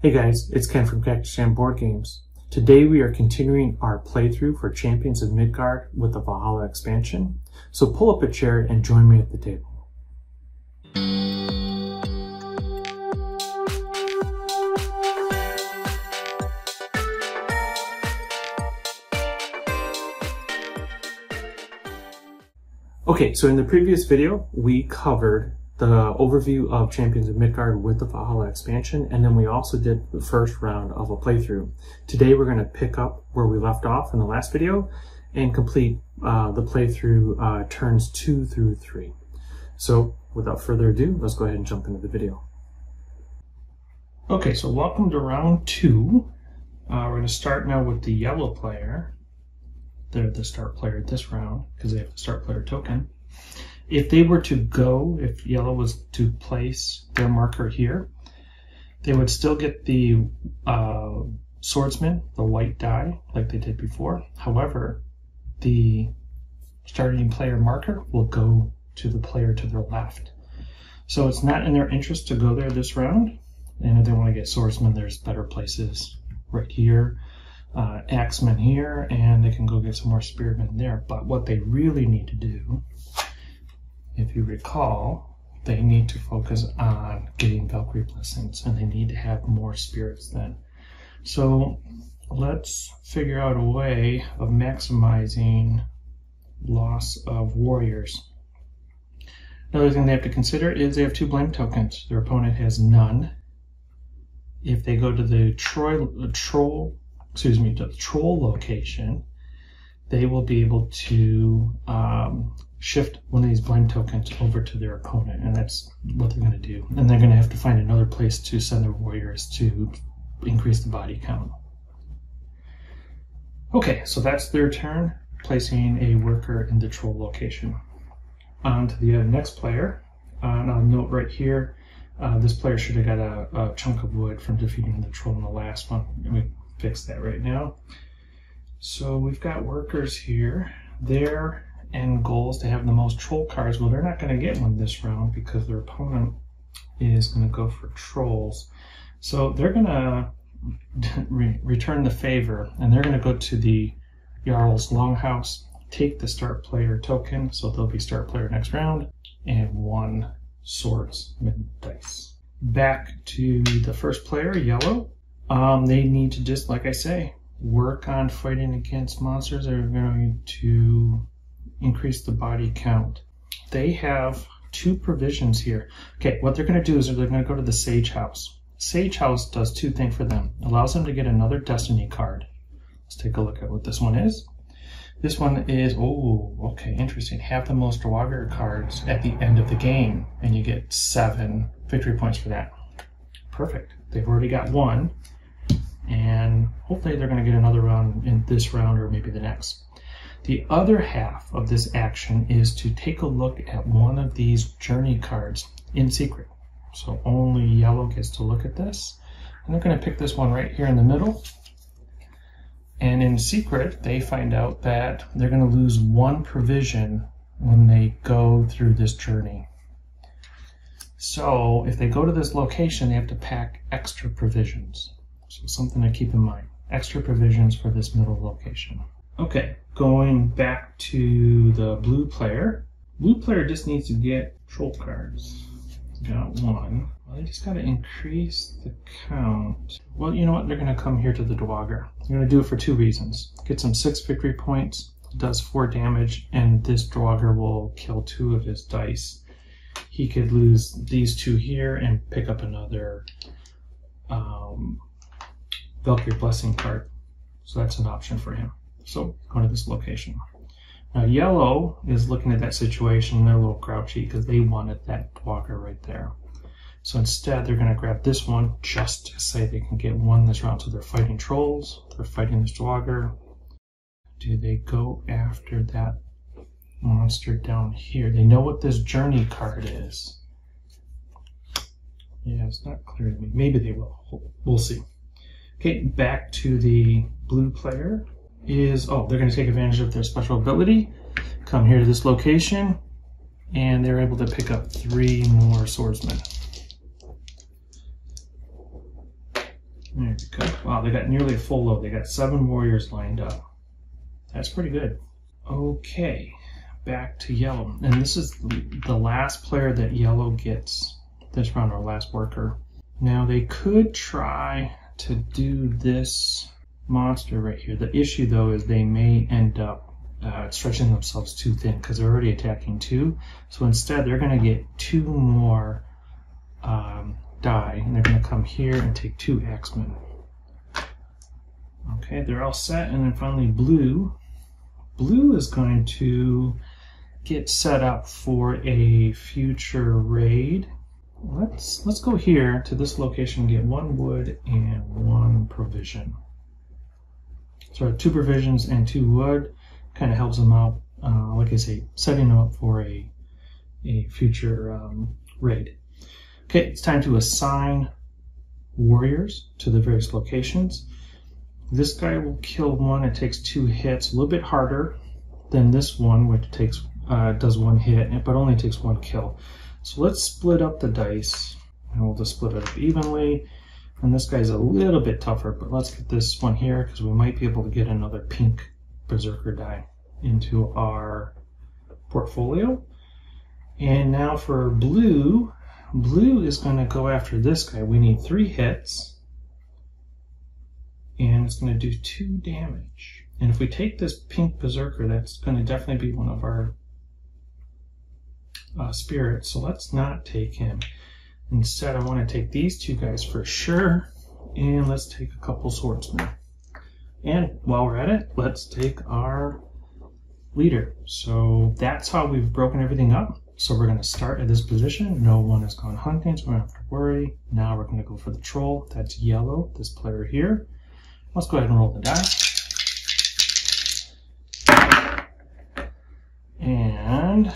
Hey guys, it's Ken from Cactus Jam Board Games. Today we are continuing our playthrough for Champions of Midgard with the Valhalla expansion. So pull up a chair and join me at the table. Okay, so in the previous video, we covered the overview of Champions of Midgard with the Valhalla expansion, and then we also did the first round of a playthrough. Today we're going to pick up where we left off in the last video and complete the playthrough turns 2 through 3. So without further ado, let's go ahead and jump into the video. Okay, so welcome to round 2. We're going to start now with the yellow player. They're the start player this round because they have the start player token. If they were to go, if yellow was to place their marker here, they would still get the swordsman, the white die, like they did before. However, the starting player marker will go to the player to their left. So it's not in their interest to go there this round. And if they want to get swordsman, there's better places right here. Axemen here, and they can go get some more spearmen there. But what they really need to do, if you recall, they need to focus on getting Valkyrie blessings, and they need to have more spirits then. So let's figure out a way of maximizing loss of warriors. Another thing they have to consider is they have 2 blame tokens. Their opponent has none. If they go to the troll location, they will be able to shift one of these blame tokens over to their opponent, and that's what they're going to do. And they're going to have to find another place to send their warriors to increase the body count. Okay, so that's their turn, placing a worker in the troll location. On to the next player. And I'll note right here, this player should have got a chunk of wood from defeating the troll in the last one. Let me fix that right now. So we've got workers here. Their end goal is to have the most troll cards. Well, they're not going to get one this round because their opponent is going to go for trolls. So they're going to return the favor, and they're going to go to the Jarl's Longhouse, take the start player token, so they'll be start player next round, and 1 swordsman dice. Back to the first player, yellow. They need to just, like I say, work on fighting against monsters that are going to increase the body count. They have 2 provisions here. Okay, what they're going to do is they're going to go to the Sage House. Sage House does 2 things for them. It allows them to get another Destiny card. Let's take a look at what this one is. This one is, oh, okay, interesting. Have the most Draugr cards at the end of the game, and you get 7 victory points for that. Perfect. They've already got 1. And hopefully they're going to get another round in this round or maybe the next. The other half of this action is to take a look at one of these journey cards in secret. So only yellow gets to look at this. And they're going to pick this one right here in the middle. And in secret, they find out that they're going to lose 1 provision when they go through this journey. So if they go to this location, they have to pack extra provisions. So something to keep in mind. Extra provisions for this middle location. Okay, going back to the blue player. Blue player just needs to get troll cards. Got 1. Well, they just got to increase the count. Well, you know what? They're going to come here to the Draugr. They're going to do it for 2 reasons. Get some 6 victory points, does 4 damage, and this Draugr will kill 2 of his dice. He could lose these 2 here and pick up another Valkyrie blessing card. So that's an option for him. So go to this location. Now yellow is looking at that situation. They're a little grouchy because they wanted that Draugr right there. So instead they're going to grab this one just to say they can get 1 this round. So they're fighting trolls. They're fighting this Draugr. Do they go after that monster down here? They know what this journey card is. Yeah, it's not clear to me. Maybe they will. We'll see. Okay, back to the blue player is, oh, they're going to take advantage of their special ability, come here to this location, and they're able to pick up 3 more swordsmen. There we go. Wow, they got nearly a full load. They got 7 warriors lined up. That's pretty good. Okay, back to yellow. And this is the last player that yellow gets this round, our last worker. Now they could try to do this monster right here. The issue though is they may end up stretching themselves too thin because they're already attacking 2. So instead they're going to get 2 more die, and they're going to come here and take 2 axemen. Okay, they're all set, and then finally blue. Blue is going to get set up for a future raid. Let's go here to this location and get 1 wood and 1 provision. So 2 provisions and 2 wood kind of helps them out, like I say, setting them up for a future raid. Okay, it's time to assign warriors to the various locations. This guy will kill 1. It takes 2 hits, a little bit harder than this one, which takes does 1 hit, but only takes 1 kill. So let's split up the dice, and we'll just split it up evenly. And this guy's a little bit tougher, but let's get this one here because we might be able to get another pink berserker die into our portfolio. And now for blue. Blue is going to go after this guy. We need 3 hits. And it's going to do 2 damage. And if we take this pink berserker, that's going to definitely be one of our spirits. So let's not take him. Instead, I want to take these 2 guys for sure. And let's take a couple swordsmen. And while we're at it, let's take our leader. So that's how we've broken everything up. So we're going to start at this position. No one has gone hunting, so we don't have to worry. Now we're going to go for the troll. That's yellow, this player here. Let's go ahead and roll the die. And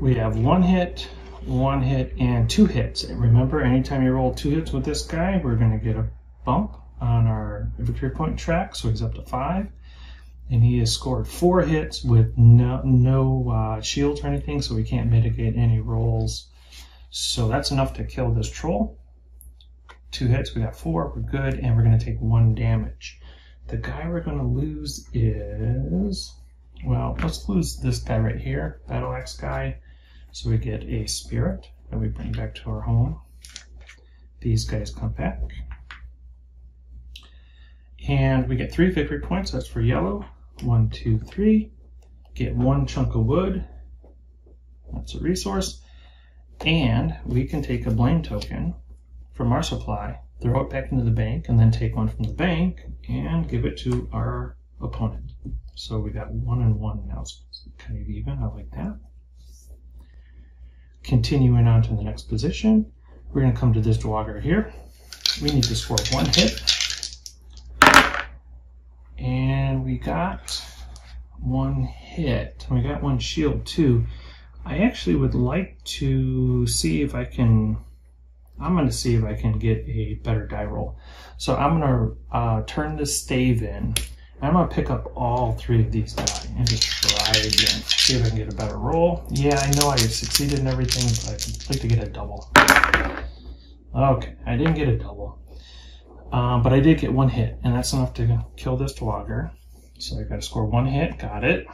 we have 1 hit, 1 hit, and 2 hits. And remember, anytime you roll 2 hits with this guy, we're going to get a bump on our victory point track. So he's up to 5. And he has scored 4 hits with no shields or anything, so we can't mitigate any rolls. So that's enough to kill this troll. 2 hits, we got 4, we're good, and we're going to take 1 damage. The guy we're going to lose is, well, let's lose this guy right here, Battle Axe guy. So we get a spirit that we bring back to our home. These guys come back. And we get 3 victory points, that's for yellow. 1, 2, 3. Get 1 chunk of wood. That's a resource. And we can take a blame token from our supply, throw it back into the bank, and then take 1 from the bank and give it to our opponent. So we got 1 and 1 now. So it's kind of even. I like that. Continuing on to the next position, we're going to come to this dweller here. We need to score 1 hit. And we got 1 hit. We got 1 shield too. I actually would like to see if I can, I'm going to see if I can get a better die roll. So I'm going to turn this stave in. I'm going to pick up all 3 of these die and just try again. See if I can get a better roll. Yeah, I know I succeeded in everything, but I'd like to get a double. Okay, I didn't get a double. But I did get 1 hit, and that's enough to kill this dweller. So I got to score 1 hit, got it.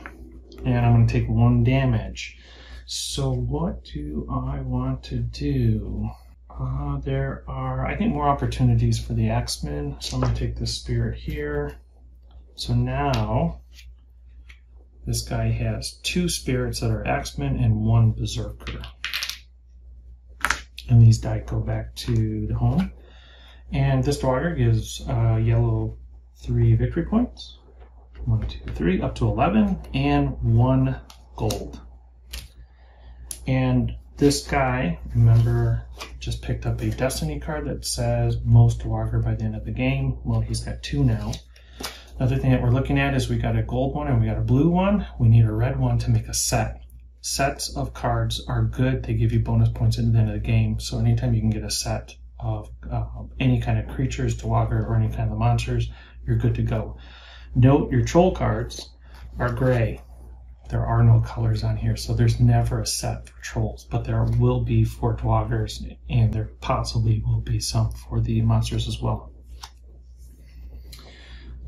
And I'm going to take 1 damage. So what do I want to do? There are, I think, more opportunities for the axemen. So I'm going to take this spirit here. So now this guy has 2 spirits that are axemen and 1 berserker. And these die go back to the home. And this dweller gives yellow 3 victory points. 1, 2, 3, up to 11, and 1 gold. And this guy, remember, just picked up a destiny card that says most dweller by the end of the game. Well, he's got 2 now. Another thing that we're looking at is we got a gold one and we got a blue one. We need a red one to make a set. Sets of cards are good. They give you bonus points at the end of the game. So anytime you can get a set of any kind of creatures, dweller, or any kind of monsters, you're good to go. Note your troll cards are gray. There are no colors on here, so there's never a set for trolls, but there will be for dwargers, and there possibly will be some for the monsters as well.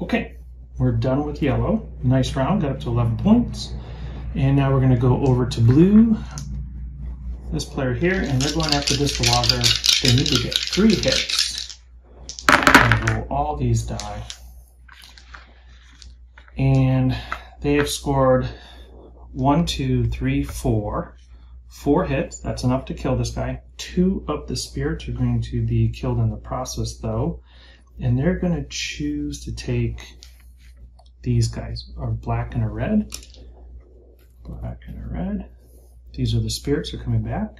Okay, we're done with yellow. Nice round, got up to 11 points. And now we're going to go over to blue, this player here, and they're going after this dwarger. They need to get 3 hits. And roll all these die. And they have scored 1, 2, 3, 4. 4 hits, that's enough to kill this guy. 2 of the spirits are going to be killed in the process though. And they're going to choose to take these guys, a black and a red. Black and a red. These are the spirits that are coming back.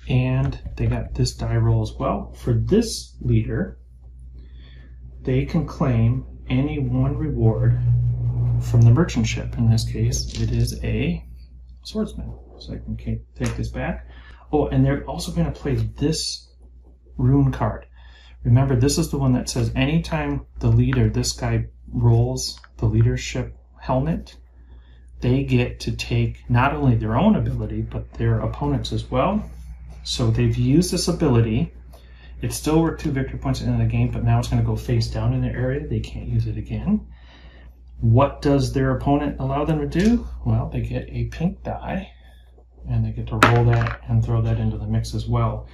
And they got this die roll as well. For this leader, they can claim any one reward from the merchant ship. In this case, it is a swordsman. So I can take this back. Oh, and they're also going to play this rune card. Remember, this is the one that says anytime the leader, this guy, rolls the leadership helmet, they get to take not only their own ability, but their opponent's as well. So they've used this ability. It still worked 2 victory points at the end of the game, but now it's going to go face down in their area. They can't use it again. What does their opponent allow them to do? Well, they get a pink die, and they get to roll that and throw that into the mix as well.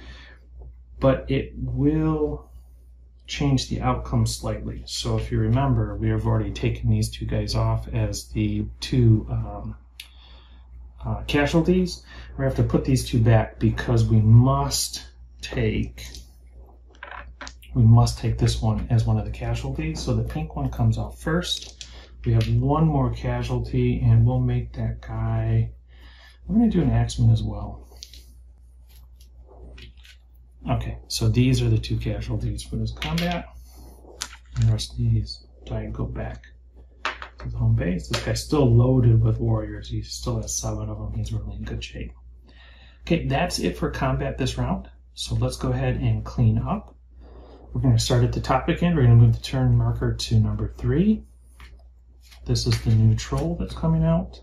But it will change the outcome slightly. So if you remember, we have already taken these 2 guys off as the 2 casualties. We have to put these 2 back because we must take this one as one of the casualties. So the pink one comes off first. We have 1 more casualty, and we'll make that guy, we're going to do an axeman as well. Okay, so these are the 2 casualties for this combat. And the rest of these die and go back to the home base. This guy's still loaded with warriors. He still has 7 of them. He's really in good shape. Okay, that's it for combat this round. So let's go ahead and clean up. We're going to start at the top again. We're going to move the turn marker to number 3. This is the new troll that's coming out.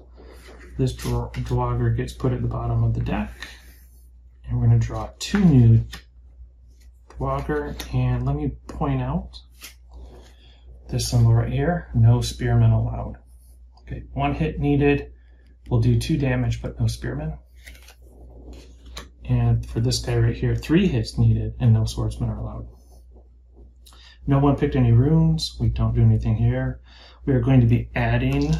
This dwarger gets put at the bottom of the deck. And we're going to draw 2 new dwarger. And let me point out this symbol right here. No spearmen allowed. Okay, 1 hit needed. We'll do 2 damage, but no spearmen. And for this guy right here, 3 hits needed and no swordsmen are allowed. No one picked any runes. We don't do anything here. We are going to be adding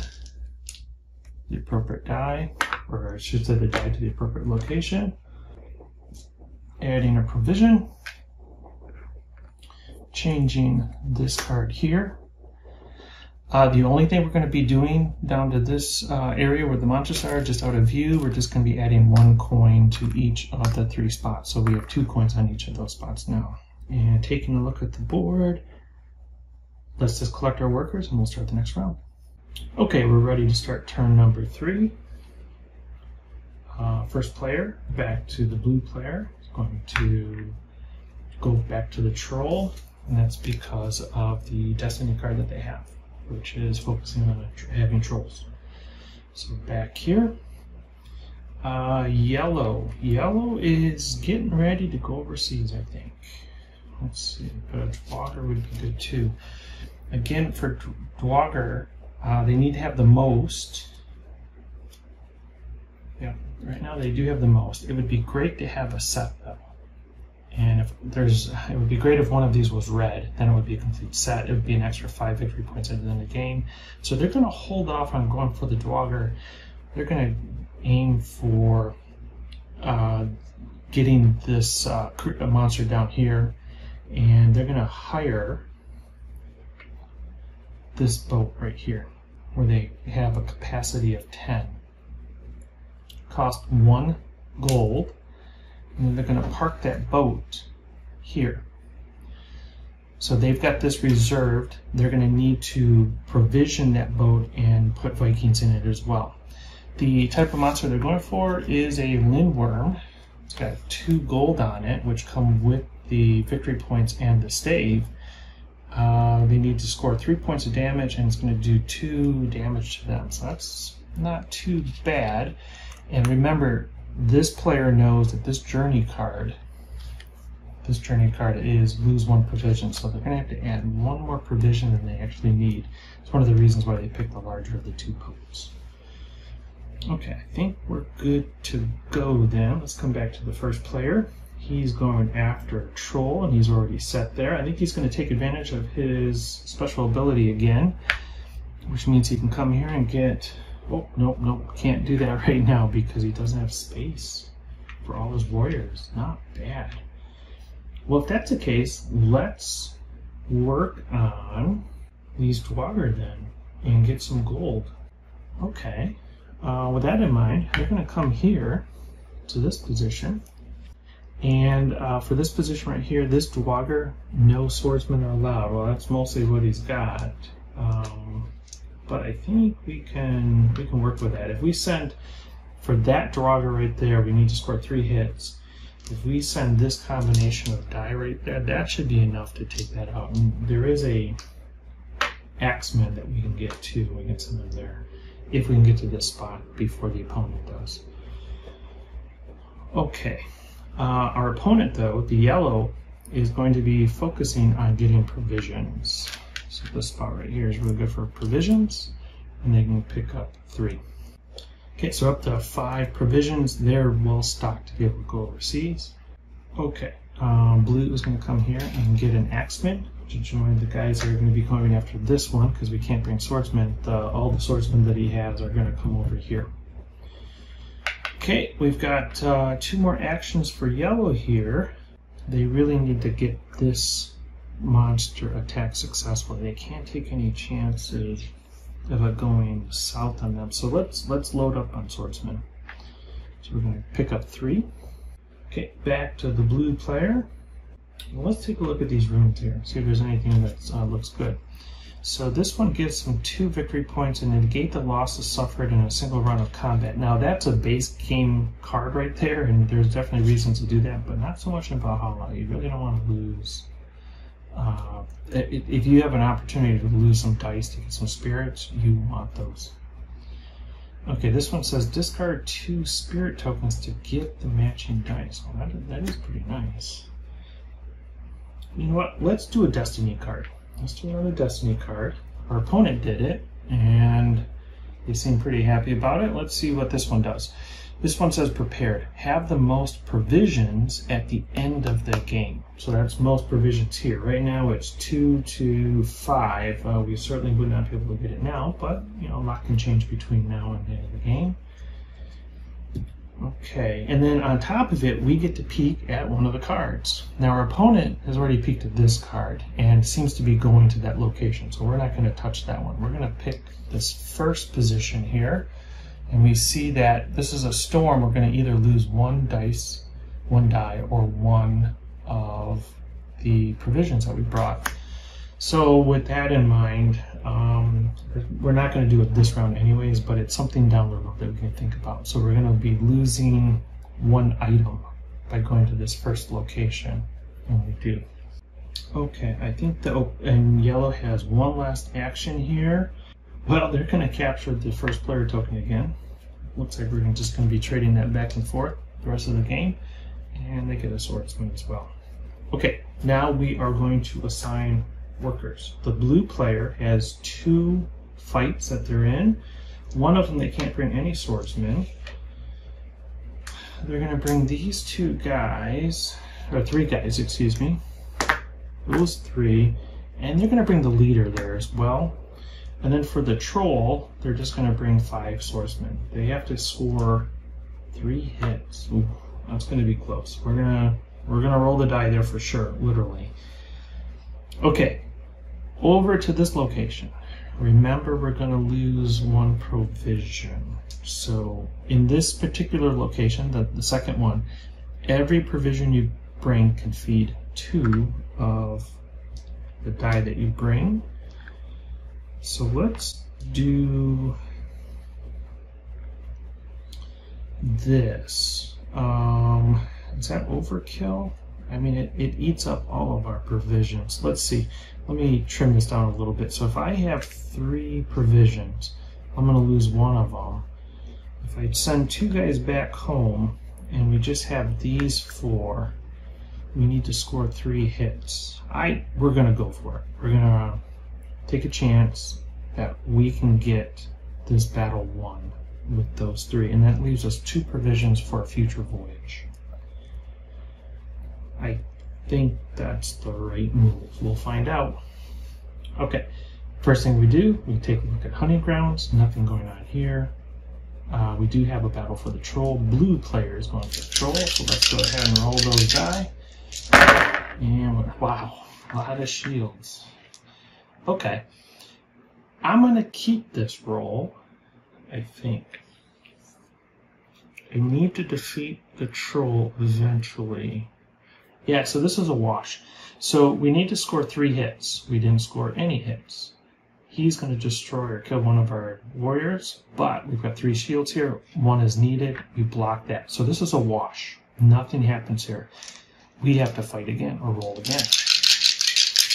the appropriate die, or I should say the die to the appropriate location. Adding a provision. Changing this card here. The only thing we're going to be doing down to this area where the monsters are, just out of view, we're just going to be adding 1 coin to each of the 3 spots. So we have 2 coins on each of those spots now. And taking a look at the board, let's just collect our workers and we'll start the next round. Okay, we're ready to start turn number 3. First player, back to the blue player, is going to go back to the troll, and that's because of the destiny card that they have, which is focusing on having trolls. So back here, yellow. Yellow is getting ready to go overseas, I think. Let's see, but a dwarger would be good too. Again, for dwarger, they need to have the most. Yeah, right now they do have the most. It would be great to have a set though. And if it would be great if one of these was red, then it would be a complete set. It would be an extra 5 victory points at the end of the game. So they're going to hold off on going for the dwarger. They're going to aim for getting this monster down here, and they're going to hire this boat right here, where they have a capacity of 10. Cost 1 gold. And then they're going to park that boat here. So they've got this reserved. They're going to need to provision that boat and put Vikings in it as well. The type of monster they're going for is a lindworm. It's got 2 gold on it, which come with the victory points and the stave. They need to score 3 points of damage, and it's going to do 2 damage to them. So that's not too bad. And remember, this player knows that this journey card is lose 1 provision. So they're going to have to add 1 more provision than they actually need. It's one of the reasons why they picked the larger of the 2 boats. Okay, I think we're good to go then. Let's come back to the first player. He's going after a troll, and he's already set there. I think he's going to take advantage of his special ability again, which means he can come here and get... Oh, nope, can't do that right now because he doesn't have space for all his warriors. Not bad. Well, if that's the case, let's work on these Dwagger then and get some gold. Okay. With that in mind, we're going to come here to this position. And for this position right here, this Dwagger, no swordsmen are allowed. Well, that's mostly what he's got. But I think we can work with that. If we send, for that Dwagger right there, we need to score 3 hits. If we send this combination of die right there, that should be enough to take that out. And there is a axeman that we can get too. We can send them there if we can get to this spot before the opponent does. Okay. Our opponent, though, the yellow, is going to be focusing on getting provisions. So this spot right here is really good for provisions, and they can pick up 3. Okay, so up to 5 provisions. They're well stocked to be able to go overseas. Okay, blue is going to come here and get an axeman to join the guys that are going to be coming after this one because we can't bring swordsmen. All the swordsmen that he has are going to come over here. Okay, we've got 2 more actions for yellow here. They really need to get this monster attack successful. They can't take any chances of it going south on them. So let's load up on swordsmen. So we're going to pick up 3. Okay, back to the blue player. Well, let's take a look at these runes here. See if there's anything that looks good. So this one gives them 2 victory points and negate the losses suffered in a single run of combat. Now that's a base game card right there, and there's definitely reasons to do that, but not so much in Valhalla. You really don't want to lose. If you have an opportunity to lose some dice to get some spirits, you want those. Okay, this one says discard 2 spirit tokens to get the matching dice. Well, that is pretty nice. You know what? Let's do a destiny card. Let's do another destiny card. Our opponent did it, and they seem pretty happy about it. Let's see what this one does. This one says prepared. Have the most provisions at the end of the game. So that's most provisions here. Right now it's 2 to 5. We certainly would not be able to get it now, but you know, a lot can change between now and the end of the game. Okay, and then on top of it, we get to peek at one of the cards. Now our opponent has already peeked at this card and seems to be going to that location, so we're not going to touch that one. We're going to pick this first position here, and we see that this is a storm. We're going to either lose 1 die, or 1 of the provisions that we brought. So with that in mind, we're not going to do it this round anyways, but it's something down the road that we can think about. So we're going to be losing 1 item by going to this first location when we do. Okay, I think and yellow has 1 last action here. Well, they're going to capture the first player token again. Looks like we're just going to be trading that back and forth the rest of the game, and they get a swordsman as well. Okay, now we are going to assign workers. The blue player has 2 fights that they're in. One of them they can't bring any swordsmen. They're going to bring these 2 guys, or 3 guys, excuse me. Those 3, and they're going to bring the leader there as well. And then for the troll, they're just going to bring 5 swordsmen. They have to score 3 hits. Ooh, that's going to be close. We're gonna roll the die there for sure, literally. Okay, over to this location. Remember, we're going to lose 1 provision. So in this particular location, the second one, every provision you bring can feed 2 of the die that you bring. So let's do this. Is that overkill? I mean, it eats up all of our provisions. Let's see. Let me trim this down a little bit. So if I have 3 provisions, I'm going to lose 1 of them. If I send 2 guys back home and we just have these 4, we need to score 3 hits. We're going to go for it. We're going to take a chance that we can get this battle won with those 3, and that leaves us 2 provisions for a future voyage. I think that's the right move. We'll find out. Okay, first thing we do, we take a look at hunting grounds. Nothing going on here. We do have a battle for the troll. Blue player is going for the troll, so let's go ahead and roll those die. And wow, a lot of shields. Okay, I'm going to keep this roll, I think. I need to defeat the troll eventually. Yeah, so this is a wash. So we need to score 3 hits. We didn't score any hits. He's going to destroy or kill one of our warriors, but we've got 3 shields here. 1 is needed. We block that. So this is a wash. Nothing happens here. We have to fight again or roll again.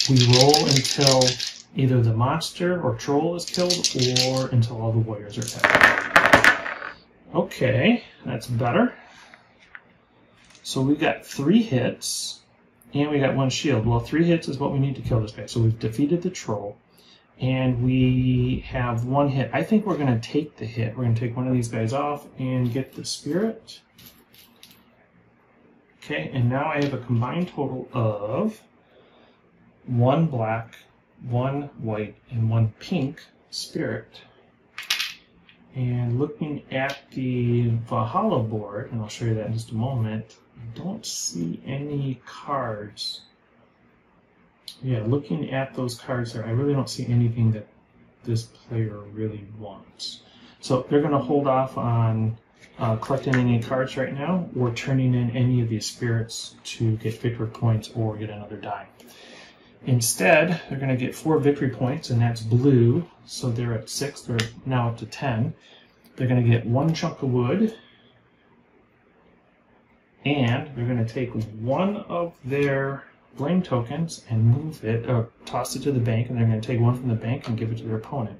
We roll until either the monster or troll is killed or until all the warriors are dead. Okay, that's better. So we got 3 hits and we got 1 shield. Well, 3 hits is what we need to kill this guy. So we've defeated the troll and we have 1 hit. I think we're going to take the hit. We're going to take one of these guys off and get the spirit. Okay, and now I have a combined total of 1 black, 1 white, and 1 pink spirit. And looking at the Valhalla board, and I'll show you that in just a moment, I don't see any cards. Yeah, looking at those cards there, I really don't see anything that this player really wants. So they're going to hold off on collecting any cards right now, or turning in any of these spirits to get victory points or get another die. Instead, they're going to get 4 victory points, and that's blue. So they're at 6. They're now up to 10. They're going to get 1 chunk of wood, and they're going to take 1 of their blame tokens and move it, or toss it to the bank, and they're going to take 1 from the bank and give it to their opponent.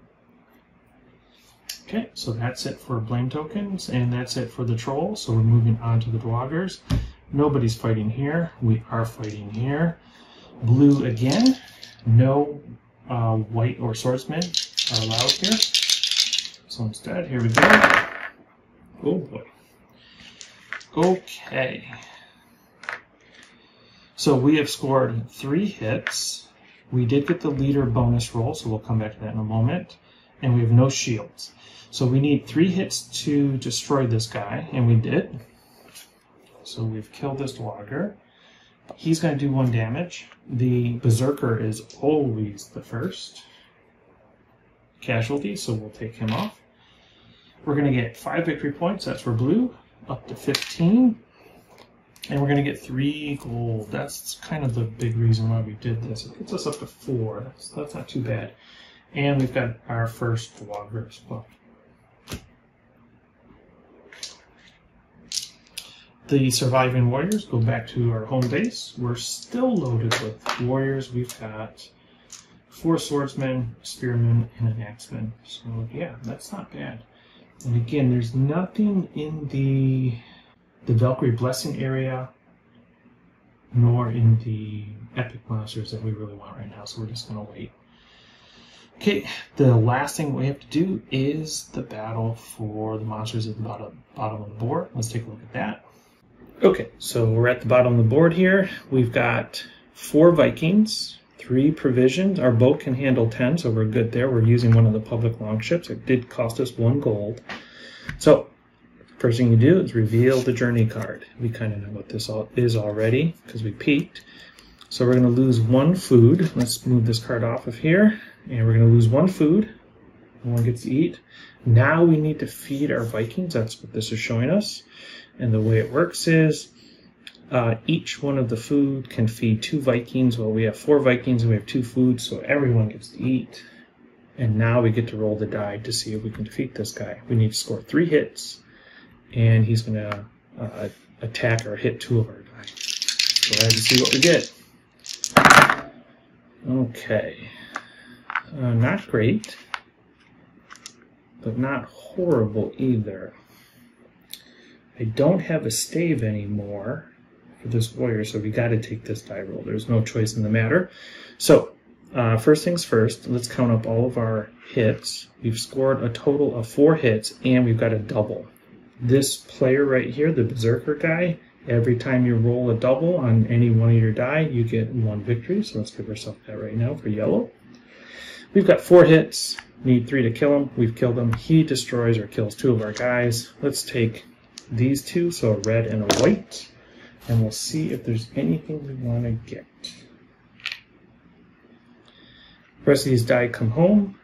Okay, so that's it for blame tokens, and that's it for the troll. So we're moving on to the dwarves. Nobody's fighting here. We are fighting here. Blue again. No white or swordsmen are allowed here. So instead, here we go. Oh boy. Okay. So we have scored 3 hits. We did get the leader bonus roll, so we'll come back to that in a moment. And we have no shields. So we need 3 hits to destroy this guy, and we did. So we've killed this dwarf. He's going to do 1 damage. The berserker is always the first casualty, so we'll take him off. We're going to get 5 victory points. That's for blue, up to 15. And we're going to get 3 gold. That's kind of the big reason why we did this. It gets us up to 4. That's not too bad. And we've got our first dwarf as well. The surviving warriors go back to our home base. We're still loaded with warriors. We've got 4 swordsmen, spearmen, and an axeman. So yeah, that's not bad. And again, there's nothing in the Valkyrie Blessing area, nor in the epic monsters that we really want right now. So we're just going to wait. Okay, the last thing we have to do is the battle for the monsters at the bottom of the board. Let's take a look at that. Okay, so we're at the bottom of the board here. We've got 4 Vikings, 3 provisions. Our boat can handle 10, so we're good there. We're using one of the public longships. It did cost us 1 gold. So, first thing you do is reveal the journey card. We kind of know what this all is already because we peeked. So we're going to lose 1 food. Let's move this card off of here. And we're going to lose 1 food. No one gets to eat. Now we need to feed our Vikings. That's what this is showing us. And the way it works is each one of the food can feed 2 Vikings. Well, we have 4 Vikings and we have 2 foods, so everyone gets to eat. And now we get to roll the die to see if we can defeat this guy. We need to score 3 hits, and he's going to attack or hit 2 of our die. go ahead and see what we get. Okay. Not great, but not horrible either. I don't have a stave anymore for this warrior, so we got to take this die roll. There's no choice in the matter. So, first things first, let's count up all of our hits. We've scored a total of 4 hits, and we've got a double. This player right here, the Berserker guy, every time you roll a double on any one of your die, you get 1 victory. So let's give ourselves that right now for yellow. We've got 4 hits, need 3 to kill him. We've killed him. He destroys or kills 2 of our guys. Let's take these 2, so a red and a white, and we'll see if there's anything we want to get. The rest of these die come home.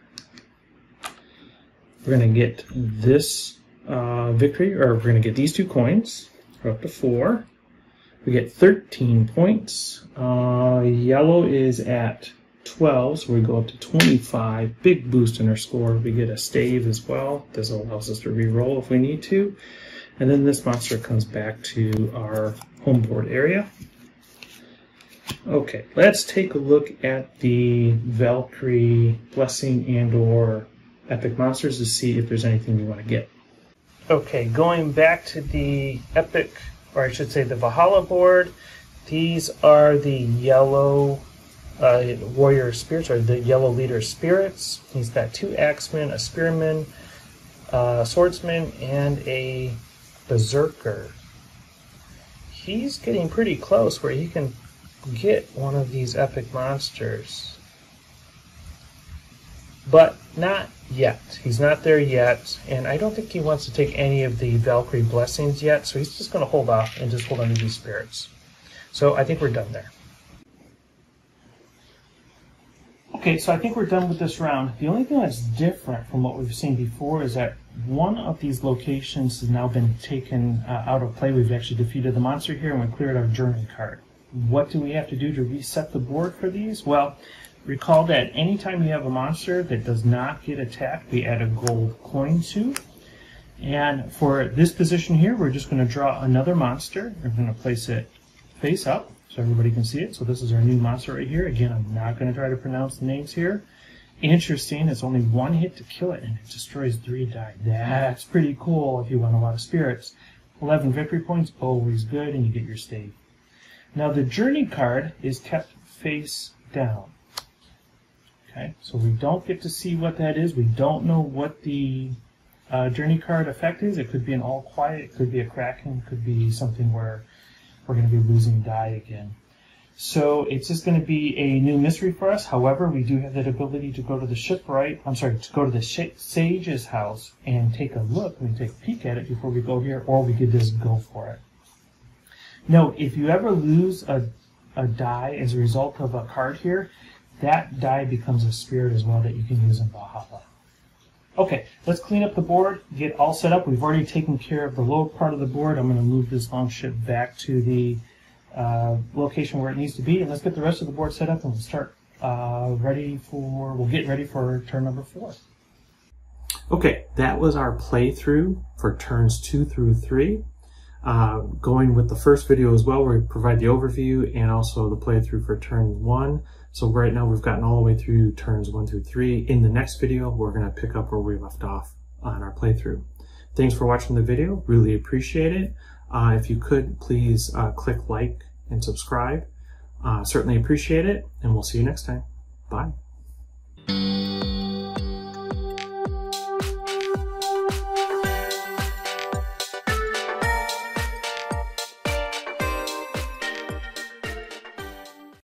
We're going to get this victory, or we're going to get these 2 coins. We're up to 4. We get 13 points. Yellow is at 12, so we go up to 25. Big boost in our score. We get a stave as well. This allows us to re-roll if we need to. And then this monster comes back to our home board area. Okay, let's take a look at the Valkyrie Blessing and or Epic Monsters to see if there's anything we want to get. Okay, going back to the Epic, or I should say the Valhalla board, these are the yellow warrior spirits, or the yellow leader spirits. He's got 2 axemen, a spearman, swordsman, and a berserker. He's getting pretty close where he can get one of these epic monsters, but not yet. He's not there yet, and I don't think he wants to take any of the Valkyrie blessings yet, so he's just going to hold off and just hold on to these spirits. So I think we're done there. Okay, so I think we're done with this round. The only thing that's different from what we've seen before is that one of these locations has now been taken out of play. We've actually defeated the monster here and we cleared our journey card. What do we have to do to reset the board for these? Well, recall that anytime you have a monster that does not get attacked, we add a gold coin to. And for this position here, we're just going to draw another monster. We're going to place it face up so everybody can see it. So this is our new monster right here. Again, I'm not going to try to pronounce the names here. Interesting, it's only 1 hit to kill it, and it destroys 3 die. That's pretty cool if you want a lot of spirits. 11 victory points, always good, and you get your stave. Now the journey card is kept face down. Okay, so we don't get to see what that is. We don't know what the journey card effect is. It could be an all quiet, it could be a kraken, it could be something where we're going to be losing die again. So it's just going to be a new mystery for us. However, we do have that ability to go to the shipwright, to go to the sage's house and take a look and take a peek at it before we go here, or we could just go for it. Note, if you ever lose a die as a result of a card here, that die becomes a spirit as well that you can use in Valhalla. Okay, let's clean up the board, get all set up. We've already taken care of the lower part of the board. I'm going to move this long ship back to the location where it needs to be, and let's get the rest of the board set up and we'll start we'll get ready for turn number 4. Okay, that was our playthrough for turns 2 through 3. Going with the first video as well, where we provide the overview and also the playthrough for turn 1. So right now we've gotten all the way through turns 1 through 3. In the next video, we're going to pick up where we left off on our playthrough. Thanks for watching the video. Really appreciate it. If you could, please click like and subscribe. Certainly appreciate it, and we'll see you next time. Bye.